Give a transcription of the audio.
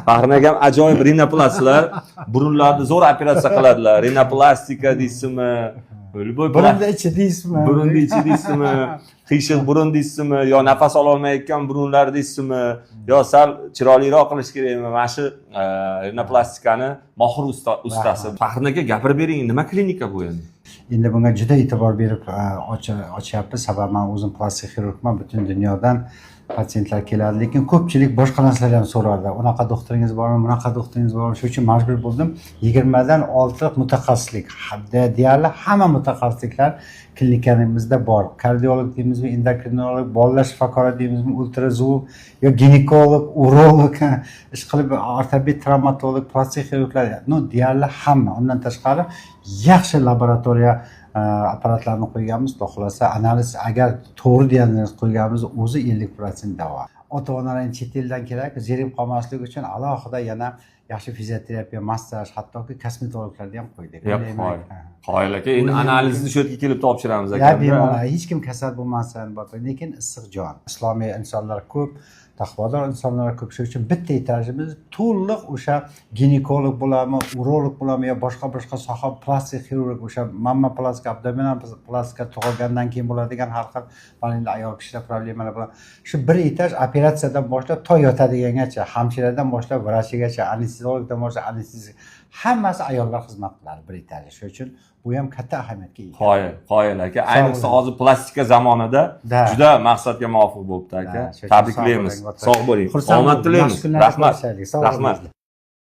Fahrim akam ajoyib rinoplastlar, burunlarni zo'r operatsiya qiladilar. Rinoplastika deysizmi? Burunni ichi deysizmi? Burunni ichi deysizmi? Qiyshiq burun deysizmi? Yo nafas ola olmayotgan burunlar deysizmi? Yo sal chiroyliroq qilish kerakmi? Mana shu rinoplastikani mohir ustasi. Fahrim aka gapirib bering, nima klinika bu endi? Endi bunga juda e'tibor berib ochyapmiz. Sababi men o'zim plastik xirurgman, butun dunyodan patsientlar keladi, lekin ko'pchilik boshqa narsalar ham so'rardi. Unaqa doktoringiz bormi, bunaqa doktoringiz bormi? Shuning uchun majbur bo'ldim 20 dan 6 mutaxassislik, deyarli hamma mutaxassisliklar klinikamizda bor. Kardiolog deymizmi, endokrinolog, bolalar shifokori deymizmi, ultrazum yo ginekolog, urolog, ishqilib ortoped, travmatolog, plastik xirurglar, deyarli hamma. Undan tashqari yaxshi laboratoriya apparatlarni qo'yganmiz. Xudo xolasa analiz agar to'g'ri diagnoz qo'yganimiz o'zi 50% davo. Ota-onalarning chet eldan keladi, zerikib qolmasligi uchun alohida yana yaxshi fizioterapiya, massaj, hattoki kosmetologlarni ham qo'ydik. Qoyil aka, endi analizni shu yerga kelib topshiramiz aka. Bemalol, hech kim kasal bo'lmasin, lekin issiq jon. Islomiy insonlar ko'p, taqvodor insonlar ko'p. Shuning uchun bitta etajimiz to'liq o'sha ginekolog bo'ladimi, urolog bo'ladimi yo boshqa soha plastik xirurg, o'sha mamma plastika, abdominal plastika tug'ilgandan keyin bo'ladigan har xil balli ayol kishilar problemalar bilan shu bir etaj operatsiyadan boshlab to yotadigangacha, hamshiradan boshlab vrachigacha, anesteziologdan boshlab anesteziya hammasi ayollar xizmat qiladi bir etajda. Shuning uchun bu ham katta ahamiyatga ega. Qoyil aka. Ayniqsa hozir plastika zamonida juda maqsadga muvofiq bo'libdi aka. Tabriklaymiz. Sog' bo'ling. Omad tilaymiz. Rahmat.